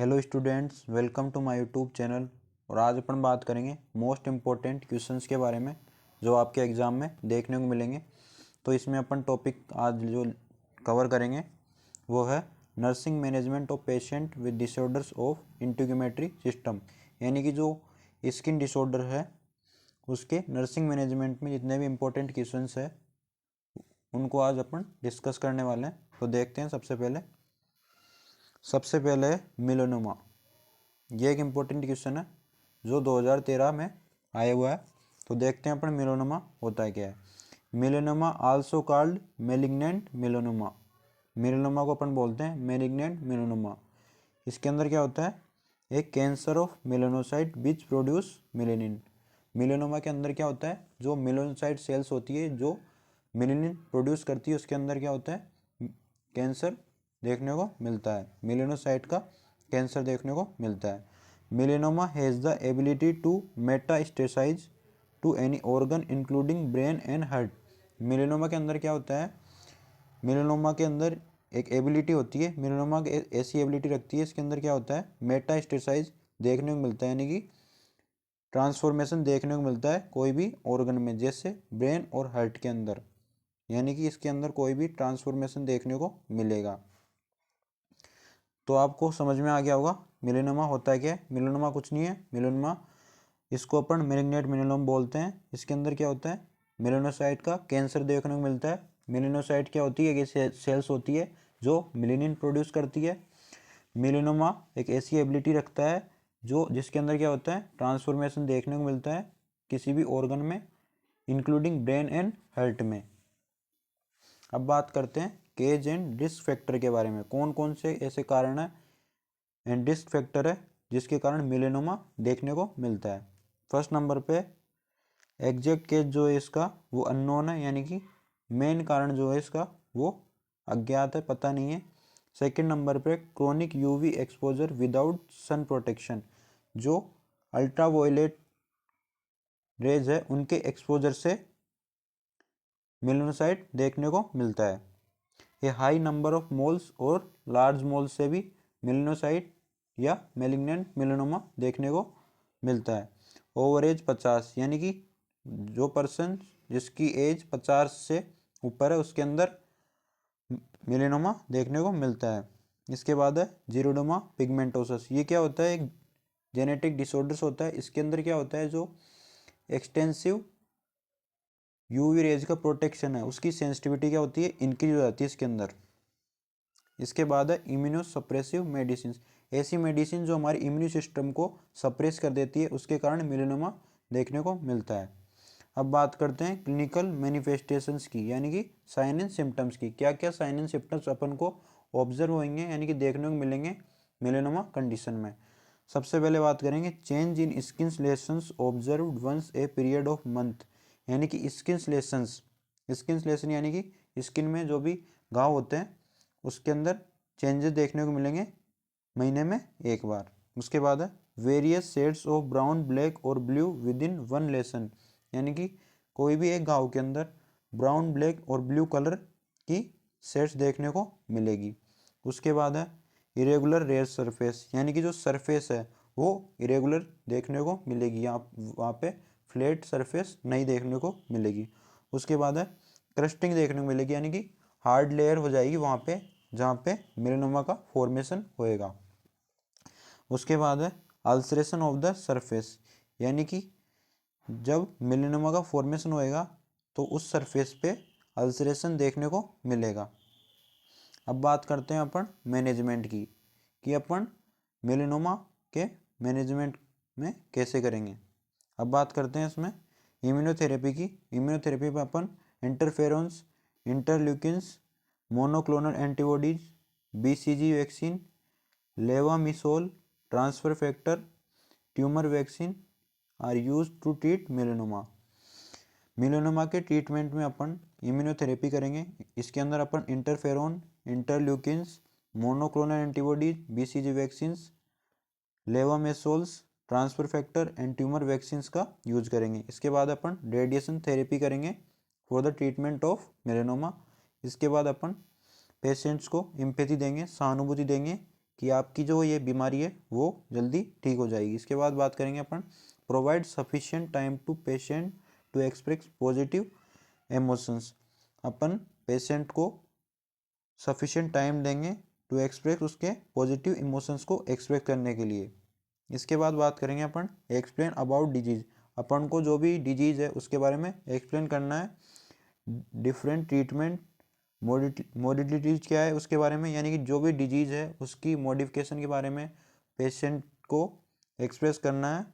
Hello students, welcome to my YouTube channel. और आज अपन बात करेंगे मोस्ट इम्पोर्टेंट क्वेश्चंस के बारे में जो आपके एग्ज़ाम में देखने को मिलेंगे। तो इसमें अपन टॉपिक आज जो कवर करेंगे वो है nursing management of patient with disorders of integumentary system, यानी कि जो स्किन डिसऑर्डर है उसके नर्सिंग मैनेजमेंट में जितने भी इम्पोर्टेंट क्वेश्चंस है उनको आज अपन डिस्कस करने वाले हैं। तो देखते हैं। सबसे पहले है मेलानोमा। ये एक इम्पोर्टेंट क्वेश्चन है जो 2013 में आया हुआ है। तो देखते हैं अपन मेलानोमा होता है क्या है। Melanoma also called malignant melanoma. Melanoma को अपन बोलते हैं मेलिग्नेंट मेलानोमा। इसके अंदर क्या होता है, एक cancer of melanocyte which produce melanin. Melanoma के अंदर क्या होता है, जो मेलानोसाइट सेल्स होती है जो मेलेनिन प्रोड्यूस करती है, उसके अंदर क्या होता है, कैंसर देखने को मिलता है। मेलानोसाइट का कैंसर देखने को मिलता है। Melanoma has the ability to metastasise to any organ including brain and heart. Melanoma के अंदर क्या होता है, मेलानोमा के अंदर एक एबिलिटी होती है, मेलानोमा ऐसी एबिलिटी रखती है, इसके अंदर क्या होता है, मेटास्टेसाइज देखने को मिलता है, यानी कि ट्रांसफॉर्मेशन देखने को मिलता है कोई भी ऑर्गन में, जैसे ब्रेन और हार्ट के अंदर, यानी कि इसके अंदर कोई भी ट्रांसफॉर्मेशन देखने को मिलेगा। तो आपको समझ में आ गया होगा मेलानोमा होता है क्या है। मेलानोमा कुछ नहीं है, मेलानोमा इसको अपन मेलिग्नेंट मेलानोमा बोलते हैं। इसके अंदर क्या होता है, मेलानोसाइट का कैंसर देखने को मिलता है। मेलानोसाइट क्या होती है, एक सेल्स होती है जो मेलेनिन प्रोड्यूस करती है। मेलानोमा एक ऐसी एबिलिटी रखता है जो जिसके अंदर क्या होता है, ट्रांसफॉर्मेशन देखने को मिलता है किसी भी ऑर्गन में, इंक्लूडिंग ब्रेन एंड हार्ट में। अब बात करते हैं केज एंड रिस्क फैक्टर के बारे में। कौन कौन से ऐसे कारण है एंड रिस्क फैक्टर है जिसके कारण मेलानोमा देखने को मिलता है। फर्स्ट नंबर पे एग्जैक्ट केज जो है इसका वो अननोन है, यानी कि मेन कारण जो है इसका वो अज्ञात है, पता नहीं है। सेकंड नंबर पे chronic UV exposure without sun protection, जो अल्ट्रावायलेट रेज है उनके एक्सपोजर से मेलानोसाइट देखने को मिलता है। ये हाई नंबर ऑफ मोल्स और लार्ज मोल्स से भी मेलानोसाइट या मेलिग्नेंट मेलानोमा देखने को मिलता है। ओवर एज 50, यानी कि जो पर्सन जिसकी एज 50 से ऊपर है उसके अंदर मेलानोमा देखने को मिलता है। इसके बाद है जीरोडोमा पिगमेंटोसस। ये क्या होता है, एक जेनेटिक डिसऑर्डर्स होता है। इसके अंदर क्या होता है, जो एक्सटेंसिव यूवी रेज का प्रोटेक्शन है उसकी सेंसिटिविटी क्या होती है, इंक्रीज हो जाती है इसके अंदर। इसके बाद है इम्यूनोसप्रेसिव मेडिसिन। ऐसी मेडिसिन जो हमारे इम्यून सिस्टम को सप्रेस कर देती है, उसके कारण मेलानोमा देखने को मिलता है। अब बात करते हैं क्लिनिकल मैनिफेस्टेशंस की, यानी कि साइन एंड सिम्टम्स की। क्या क्या साइन एंड सिम्टम्स अपन को ऑब्जर्व होंगे, यानी कि देखने को मिलेंगे मेलानोमा कंडीशन में। सबसे पहले बात करेंगे change in skin lesions observed once a period of month, यानी कि स्किन लेशन यानी कि स्किन में जो भी घाव होते हैं उसके अंदर चेंजेस देखने को मिलेंगे महीने में एक बार। उसके बाद है various shades of brown, black और blue within one lesion, यानी कि कोई भी एक घाव के अंदर ब्राउन, ब्लैक और ब्लू कलर की शेड्स देखने को मिलेगी। उसके बाद है इरेगुलर रेयर सरफेस, यानी कि जो सरफेस है वो इरेगुलर देखने को मिलेगी, यहाँ वहाँ पे फ्लैट सरफेस नहीं देखने को मिलेगी। उसके बाद है क्रस्टिंग देखने को मिलेगी, यानी कि हार्ड लेयर हो जाएगी वहाँ पे जहाँ पे मेलानोमा का फॉर्मेशन होएगा। उसके बाद है अल्सरेशन ऑफ द सरफेस, यानी कि जब मेलानोमा का फॉर्मेशन होएगा तो उस सरफेस पे अल्सरेशन देखने को मिलेगा। अब बात करते हैं अपन मैनेजमेंट की, कि अपन मेलानोमा के मैनेजमेंट में कैसे करेंगे। अब बात करते हैं इसमें इम्यूनोथेरेपी की। इम्यूनोथेरेपी में अपन interferons, interleukins, monoclonal antibodies, BCG vaccine, levamisole, transfer factor, tumour vaccine are use to treat melanoma. Melanoma के ट्रीटमेंट में अपन इम्यूनोथेरेपी करेंगे। इसके अंदर अपन interferon, interleukins, monoclonal antibodies, BCG vaccines, levamisoles, transfer factor and tumour vaccines का use करेंगे। इसके बाद अपन रेडिएशन थेरेपी करेंगे for the treatment of melanoma. इसके बाद अपन पेशेंट्स को एम्पैथी देंगे, सहानुभूति देंगे कि आपकी जो ये बीमारी है वो जल्दी ठीक हो जाएगी। इसके बाद बात करेंगे अपन provide sufficient time to patient to express positive emotions. अपन पेशेंट को सफिशिएंट टाइम देंगे टू एक्सप्रेस उसके पॉजिटिव इमोशंस को एक्सप्रेस करने के लिए। इसके बाद बात करेंगे अपन एक्सप्लेन अबाउट डिजीज। अपन को जो भी डिजीज है उसके बारे में एक्सप्लेन करना है। डिफरेंट ट्रीटमेंट मोडिलिटीज क्या है उसके बारे में, यानी कि जो भी डिजीज है उसकी मॉडिफिकेशन के बारे में पेशेंट को एक्सप्रेस करना है।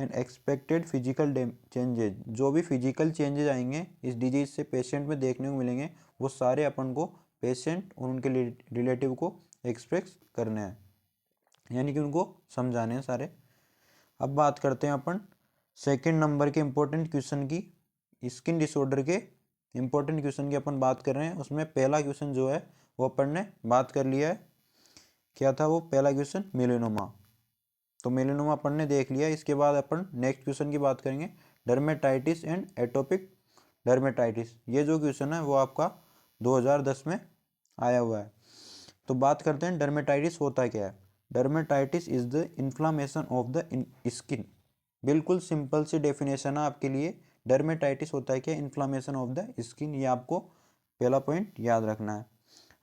एंड एक्सपेक्टेड फिजिकल चेंजेज, जो भी फिजिकल चेंजेज आएंगे इस डिजीज से पेशेंट में देखने को मिलेंगे वो सारे अपन को पेशेंट और उनके रिलेटिव को एक्सप्रेस करने हैं, यानी कि उनको समझाने हैं सारे। अब बात करते हैं अपन सेकंड नंबर के इम्पोर्टेंट क्वेश्चन की। स्किन डिसऑर्डर के इम्पोर्टेंट क्वेश्चन की अपन बात कर रहे हैं। उसमें पहला क्वेश्चन जो है वो अपन ने बात कर लिया है। क्या था वो पहला क्वेश्चन? मेलेनोमा। तो मेलेनोमा अपन ने देख लिया। इसके बाद अपन नेक्स्ट क्वेश्चन की बात करेंगे डर्मेटाइटिस एंड एटोपिक डर्मेटाइटिस। ये जो क्वेश्चन है वो आपका 2010 में आया हुआ है। तो बात करते हैं डर्मेटाइटिस होता क्या है। Dermatitis is the inflammation of the skin. बिल्कुल सिंपल सी डेफिनेशन है आपके लिए। डर्मेटाइटिस होता है क्या? Inflammation of the skin. ये आपको पहला पॉइंट याद रखना है।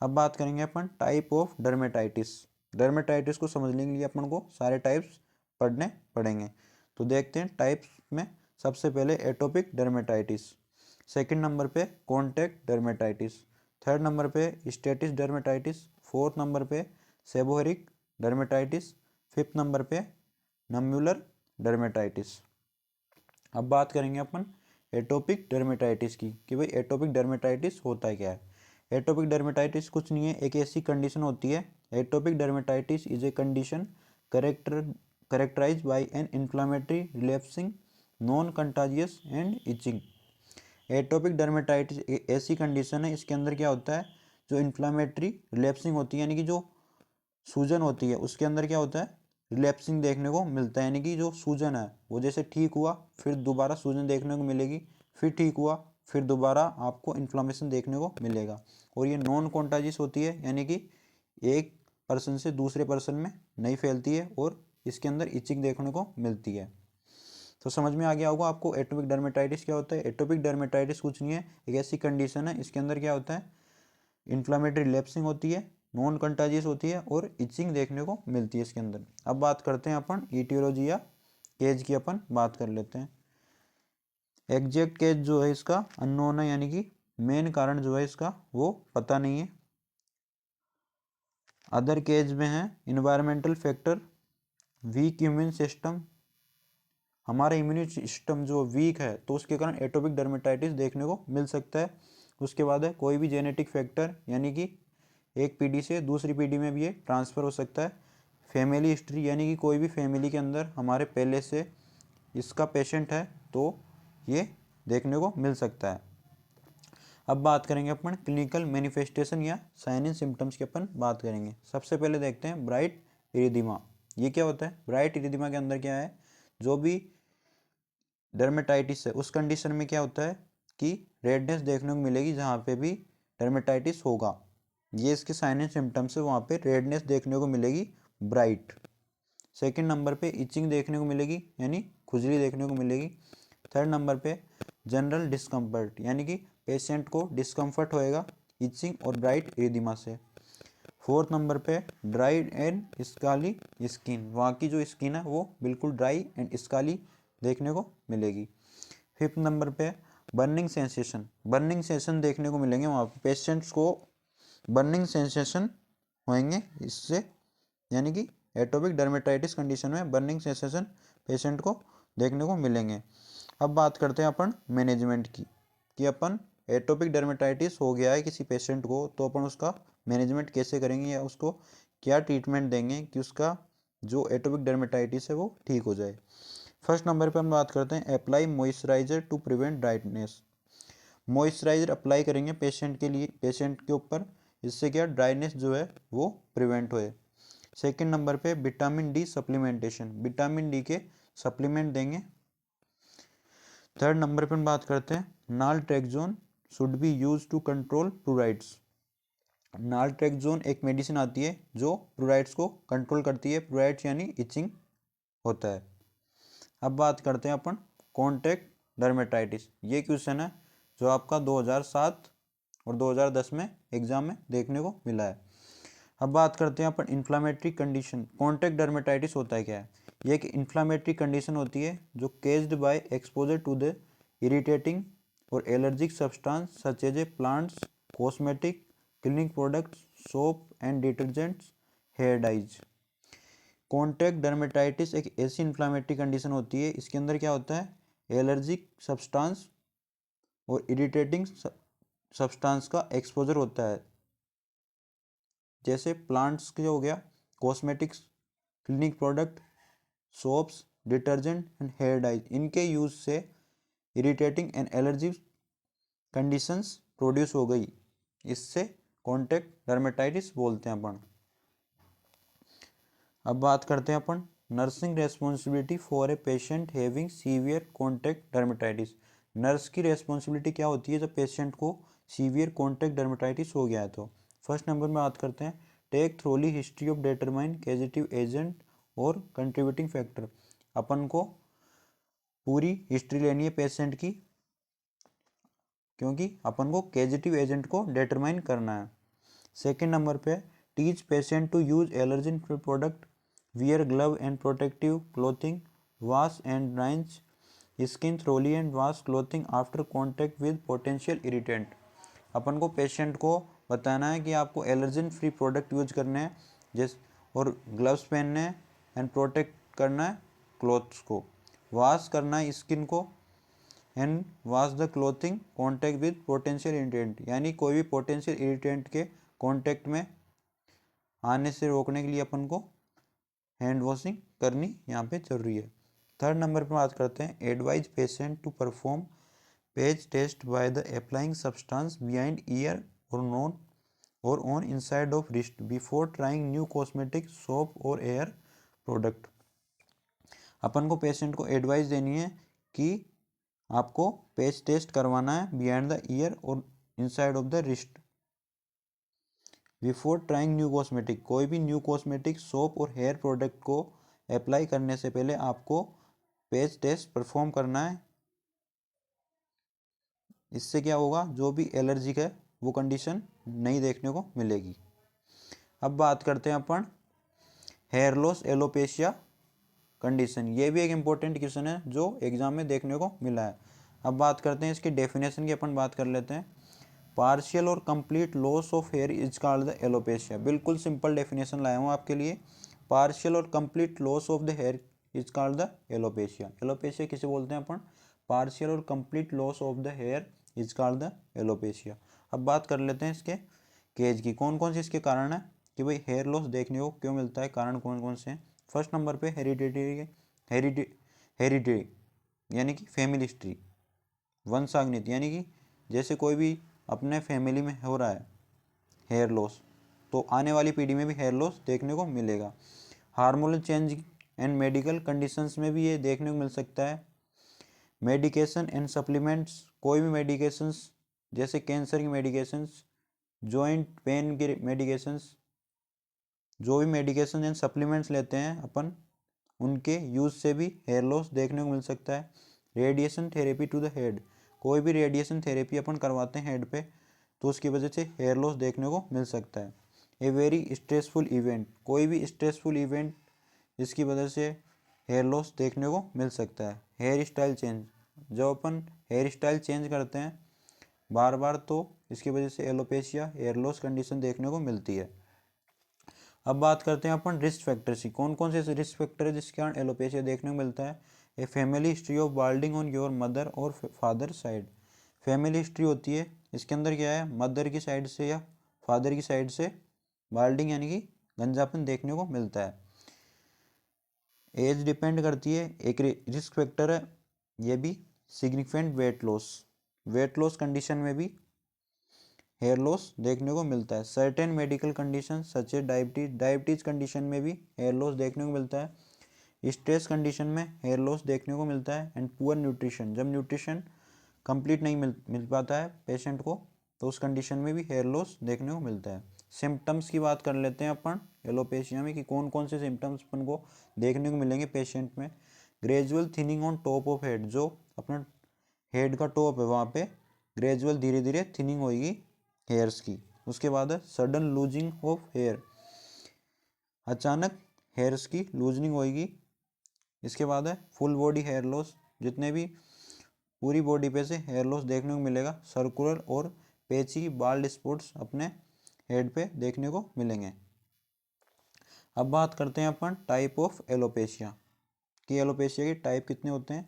अब बात करेंगे अपन टाइप ऑफ डर्मेटाइटिस। डर्मेटाइटिस को समझने के लिए अपन को सारे टाइप्स पढ़ने पड़ेंगे। तो देखते हैं टाइप्स में। सबसे पहले एटोपिक डर्मेटाइटिस, सेकंड नंबर पे कॉन्टैक्ट डर्मेटाइटिस, थर्ड नंबर पे स्टेटिस डर्मेटाइटिस, फोर्थ नंबर पे सेबोरिक डर्मेटाइटिस, फिफ्थ नंबर पे नम्यूलर डर्मेटाइटिस। अब बात करेंगे अपन एटोपिक डर्मेटाइटिस की कि भाई एटोपिक डर्मेटाइटिस होता क्या है। एटोपिक डर्मेटाइटिस कुछ नहीं है, एक ऐसी कंडीशन होती है। Atopic dermatitis is a condition characterized by an inflammatory relapsing non contagious and itching. Atopic dermatitis ऐसी कंडीशन है, इसके अंदर क्या होता है, जो इन्फ्लामेटरी रिलैप्सिंग होती है, यानी कि जो सूजन होती है उसके अंदर क्या होता है, रिलैप्सिंग देखने को मिलता है। यानी कि जो सूजन है वो जैसे ठीक हुआ फिर दोबारा सूजन देखने को मिलेगी, फिर ठीक हुआ फिर दोबारा आपको इन्फ्लामेशन देखने को मिलेगा। और ये नॉन कॉन्टाजियस होती है, यानी कि एक पर्सन से दूसरे पर्सन में नहीं फैलती है और इसके अंदर इचिंग देखने को मिलती है। तो समझ में आ गया होगा आपको एटोपिक डर्मेटाइटिस क्या होता है। एटोपिक डर्मेटाइटिस कुछ नहीं है, एक ऐसी कंडीशन है इसके अंदर क्या होता है, इन्फ्लामेटरी रिलैप्सिंग होती है, नॉन कंटाजियस होती है और इचिंग देखने को मिलती है इसके अंदर। अब बात करते हैं अपन ईटियोलॉजी या केज की, अपन बात कर लेते हैं। एग्जैक्ट केज जो है इसका अननोन है, यानी कि मेन कारण जो है इसका वो पता नहीं है। अदर केज में है environmental factor, week immune system. हमारा इम्यून सिस्टम जो वीक है तो उसके कारण एटोपिक डर्मेटाइटिस देखने को मिल सकता है। उसके बाद है कोई भी जेनेटिक फैक्टर, यानी कि एक पीढ़ी से दूसरी पीढ़ी में भी ये ट्रांसफ़र हो सकता है। फैमिली हिस्ट्री, यानी कि कोई भी फैमिली के अंदर हमारे पहले से इसका पेशेंट है तो ये देखने को मिल सकता है। अब बात करेंगे अपन क्लिनिकल मैनिफेस्टेशन या साइन एंड सिम्टम्स की अपन बात करेंगे। सबसे पहले देखते हैं ब्राइट इरिदिमा। ये क्या होता है? ब्राइट इरिदिमा के अंदर क्या है, जो भी डर्मेटाइटिस है उस कंडीशन में क्या होता है कि रेडनेस देखने को मिलेगी जहाँ पे भी डर्मेटाइटिस होगा। ये इसके साइन एंड सिम्टम्स है, वहाँ पे रेडनेस देखने को मिलेगी ब्राइट। सेकंड नंबर पे इचिंग देखने को मिलेगी, यानी खुजली देखने को मिलेगी। थर्ड नंबर पे जनरल डिस्कम्फर्ट, यानी कि पेशेंट को डिस्कम्फर्ट होएगा इचिंग और ब्राइट इरिदिमा से। फोर्थ नंबर पे ड्राई एंड स्काली स्किन, वहाँ की जो स्किन है वो बिल्कुल ड्राई एंड स्काली देखने को मिलेगी। फिफ्थ नंबर पे बर्निंग सेंसेशन, बर्निंग सेंसेशन देखने को मिलेंगे वहाँ पे पेशेंट्स को बर्निंग सेंसेशन होंगे इससे, यानी कि एटोपिक डर्मेटाइटिस कंडीशन में बर्निंग सेंसेशन पेशेंट को देखने को मिलेंगे। अब बात करते हैं अपन मैनेजमेंट की कि अपन एटोपिक डर्मेटाइटिस हो गया है किसी पेशेंट को तो अपन उसका मैनेजमेंट कैसे करेंगे या उसको क्या ट्रीटमेंट देंगे कि उसका जो एटोपिक डर्मेटाइटिस है वो ठीक हो जाए। फर्स्ट नंबर पे हम बात करते हैं apply moisturiser to prevent dryness. Moisturiser apply करेंगे पेशेंट के लिए, पेशेंट के ऊपर, इससे क्या ड्राइनेस जो है वो प्रिवेंट होए। सेकंड नंबर पे vitamin D supplementation, vitamin D के सप्लीमेंट देंगे। थर्ड नंबर पे हम बात करते हैं naltrexone should be use to control pruritus. Naltrexone एक मेडिसिन आती है जो प्रोराइट्स को कंट्रोल करती है, प्रोराइट्स यानी इचिंग होता है। अब बात करते हैं अपन कॉन्टैक्ट डर्मेटाइटिस। ये क्वेश्चन है जो आपका 2007 और 2010 में एग्जाम में देखने को मिला है। अब बात करते हैं अपन इन्फ्लामेटरी कंडीशन। कॉन्टैक्ट डर्मेटाइटिस होता है क्या है? ये एक इन्फ्लामेटरी कंडीशन होती है जो caused by exposure to the irritating और allergic substance such as a plants, cosmetic, cleaning products, soap and detergents, hair dyes. Contact dermatitis एक ऐसी इन्फ्लामेटरी कंडीशन होती है, इसके अंदर क्या होता है, एलर्जिक सब्सटेंस और इरिटेटिंग सब्सटेंस का एक्सपोजर होता है, जैसे प्लांट्स के हो गया, cosmetics, clinic product, soaps, detergent and hair dyes. इनके यूज से irritating and allergy conditions produce हो गई, इससे कॉन्टैक्ट डर्मेटाइटिस बोलते हैं अपन। अब बात करते हैं अपन nursing responsibility for a patient having severe contact dermatitis. Nurse की रेस्पॉन्सिबिलिटी क्या होती है जब पेशेंट को सीवियर कॉन्टैक्ट डर्मेटाइटिस हो गया है? तो फर्स्ट नंबर में बात करते हैं take thoroughly history of determine causative agent और कंट्रीब्यूटिंग फैक्टर। अपन को पूरी हिस्ट्री लेनी है पेशेंट की, क्योंकि अपन को केजेटिव एजेंट को डिटरमाइन करना है। सेकेंड नंबर पे teach patient to use allergen free product, wear glove and protective clothing, wash and rinse skin thoroughly and wash clothing after contact with potential irritant। अपन को पेशेंट को बताना है कि आपको एलर्जन फ्री प्रोडक्ट यूज करने हैं, जिस और ग्लव्स पहनने हैं एंड प्रोटेक्ट करना है क्लोथ्स को, वॉश करना है स्किन को and wash the clothing contact with potential irritant, यानी कोई भी पोटेंशियल इरिटेंट के कॉन्टैक्ट में आने से रोकने के लिए अपन को हैंड वॉशिंग करनी यहाँ पे जरूरी है। थर्ड नंबर पर बात करते हैं advise patient to perform patch test by the applying substance behind ear और नॉन और on inside of wrist before trying new cosmetic, soap और एयर प्रोडक्ट। अपन को पेशेंट को एडवाइस देनी है कि आपको पेज टेस्ट करवाना है बिहाइंड द ईयर और inside of the wrist before trying new cosmetic. कोई भी न्यू कॉस्मेटिक, सोप और हेयर प्रोडक्ट को अप्लाई करने से पहले आपको पेज टेस्ट परफॉर्म करना है। इससे क्या होगा, जो भी एलर्जिक है वो कंडीशन नहीं देखने को मिलेगी। अब बात करते हैं अपन हेयर लॉस एलोपेशिया कंडीशन। ये भी एक इम्पोर्टेंट क्वेश्चन है जो एग्जाम में देखने को मिला है। अब बात करते हैं इसकी डेफिनेशन की, अपन बात कर लेते हैं। पार्शियल और complete loss of here is called the alopecia. बिल्कुल सिंपल डेफिनेशन लाया हूँ आपके लिए। पार्शियल और complete loss of the here is called the alopecia. Alopecia किसे बोलते हैं अपन? पार्शियल और complete loss of the here is called the alopecia. अब बात कर लेते हैं इसके केज की, कौन कौन से इसके कारण है कि भाई हेयर लॉस देखने को क्यों मिलता है, कारण कौन कौन से हैं। फर्स्ट नंबर पे हेरिडिटी यानी कि फैमिली हिस्ट्री, वंशागनित, यानी कि जैसे कोई भी अपने फैमिली में हो रहा है हेयर लॉस, तो आने वाली पीढ़ी में भी हेयर लॉस देखने को मिलेगा। Hormonal change and medical conditions में भी ये देखने को मिल सकता है। मेडिकेशन एंड सप्लीमेंट्स, कोई भी मेडिकेशंस जैसे कैंसर की मेडिकेशंस, जॉइंट पेन की मेडिकेशंस, जो भी मेडिकेशन एंड सप्लीमेंट्स लेते हैं अपन, उनके यूज़ से भी हेयर लॉस देखने को मिल सकता है। Radiation therapy to the head, कोई भी रेडिएशन थेरेपी अपन करवाते हैं हेड पे, तो उसकी वजह से हेयर लॉस देखने को मिल सकता है। ए वेरी स्ट्रेसफुल इवेंट, कोई भी स्ट्रेसफुल इवेंट जिसकी वजह से हेयर लॉस देखने को मिल सकता है। हेयर स्टाइल चेंज, जब अपन हेयर स्टाइल चेंज करते हैं बार बार, तो इसकी वजह से एलोपेशिया हेयर लॉस कंडीशन देखने को मिलती है। अब बात करते हैं अपन रिस्क फैक्टर्स की, कौन कौन से रिस्क फैक्टर है जिसके कारण एलोपेशिया देखने को मिलता है। A family history of balding on your mother और फादर साइड। फैमिली हिस्ट्री होती है, इसके अंदर क्या है, मदर की साइड से या फादर की साइड से बाल्डिंग यानी कि गंजापन देखने को मिलता है। एज डिपेंड करती है, एक रिस्क फैक्टर है ये भी। सिग्निफिकेंट वेट लॉस कंडीशन में भी हेयर लॉस देखने को मिलता है। सर्टेन मेडिकल कंडीशन सच ए डायबिटीज कंडीशन में भी हेयर लॉस देखने को मिलता है। स्ट्रेस कंडीशन में हेयर लॉस देखने को मिलता है। एंड पुअर न्यूट्रिशन, जब न्यूट्रिशन कंप्लीट नहीं मिल पाता है पेशेंट को, तो उस कंडीशन में भी हेयर लॉस देखने को मिलता है। सिम्टम्स की बात कर लेते हैं अपन एलोपेशिया में कि कौन कौन से सिम्टम्स अपन को देखने को मिलेंगे पेशेंट में। Gradual thinning on top of head, जो अपना हेड का टॉप है वहाँ पे ग्रेजुअल धीरे धीरे थिनिंग होगी हेयर्स की। उसके बाद है सडन लूजिंग ऑफ हेयर, अचानक हेयर्स की लूजनिंग होगी। इसके बाद है फुल बॉडी हेयर लॉस, जितने भी पूरी बॉडी पे से हेयर लॉस देखने को मिलेगा। सर्कुलर और पेची बाल्ड स्पॉट्स अपने हेड पे देखने को मिलेंगे। अब बात करते हैं अपन टाइप ऑफ एलोपेशिया कि एलोपेशिया के टाइप कितने होते हैं।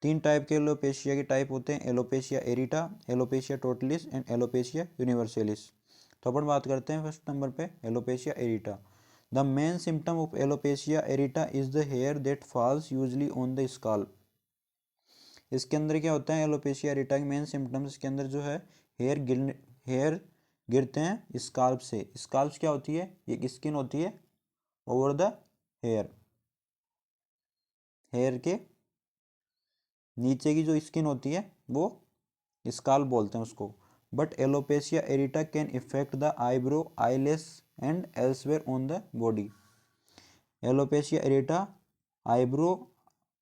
3 टाइप के एलोपेशिया के टाइप होते हैं, alopecia areata, alopecia totalis and alopecia universalis. तो अपन बात करते हैं फर्स्ट नंबर पे alopecia areata. The main symptom of alopecia areata is the hair that falls usually on the scalp. इसके अंदर क्या होता है, एलोपेशिया एरिटा के मेन सिम्टम्स इसके अंदर जो है हेयर गिरते हैं स्काल्प से। स्काल्प क्या होती है, एक स्किन होती है ओवर द हेयर, हेयर के नीचे की जो स्किन होती है वो स्काल्प बोलते हैं उसको। But alopecia areata can affect the eyebrow, eyelash and elsewhere on the body. Alopecia areata eyebrow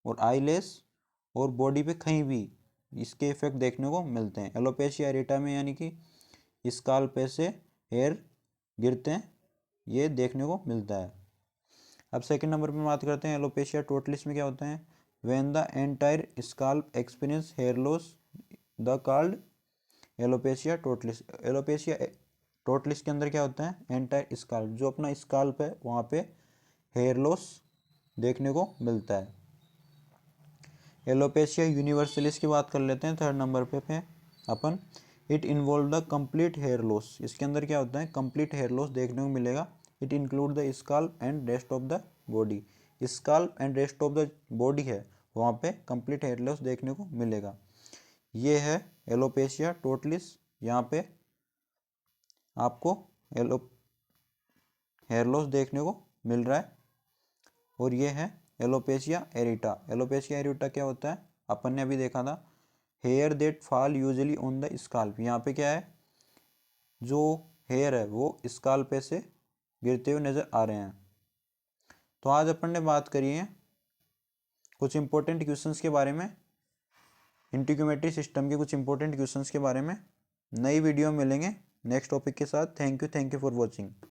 और आईलेस और बॉडी पे कहीं भी इसके इफेक्ट देखने को मिलते हैं। एलोपेशिया एरिटा में यानी कि स्काल्प पे से हेयर गिरते हैं, ये देखने को मिलता है। अब सेकंड नंबर पे बात करते हैं एलोपेशिया टोटलिस में क्या होता है। When the entire scalp experience hair loss the called alopecia totalis. Alopecia totalis के अंदर क्या होता है, एंटायर स्काल्प, जो अपना स्काल्प है वहाँ पे हेयर लॉस देखने को मिलता है। एलोपेशिया यूनिवर्सलिस की बात कर लेते हैं थर्ड नंबर पे अपन। It involve the complete hair loss. इसके अंदर क्या होता है, कंप्लीट हेयर लॉस देखने को मिलेगा। It include the scalp and rest of the body. Scalp and rest of the body है वहाँ पे कंप्लीट हेयर लॉस देखने को मिलेगा। ये है एलोपेशिया टोटलिस, यहाँ पे आपको हेयर लॉस देखने को मिल रहा है। और ये है एलोपेशिया एरिटा। एलोपेशिया एरिटा क्या होता है, अपन ने अभी देखा था, hair that fall usually on the scalp. यहाँ पे क्या है, जो हेयर है वो स्काल्प पे से गिरते हुए नजर आ रहे हैं। तो आज अपन ने बात करी है कुछ इंपॉर्टेंट क्वेश्चंस के बारे में, इंटीग्यूमेट्री सिस्टम के कुछ इंपॉर्टेंट क्वेश्चंस के बारे में। नई वीडियो मिलेंगे नेक्स्ट टॉपिक के साथ। Thank you for watching.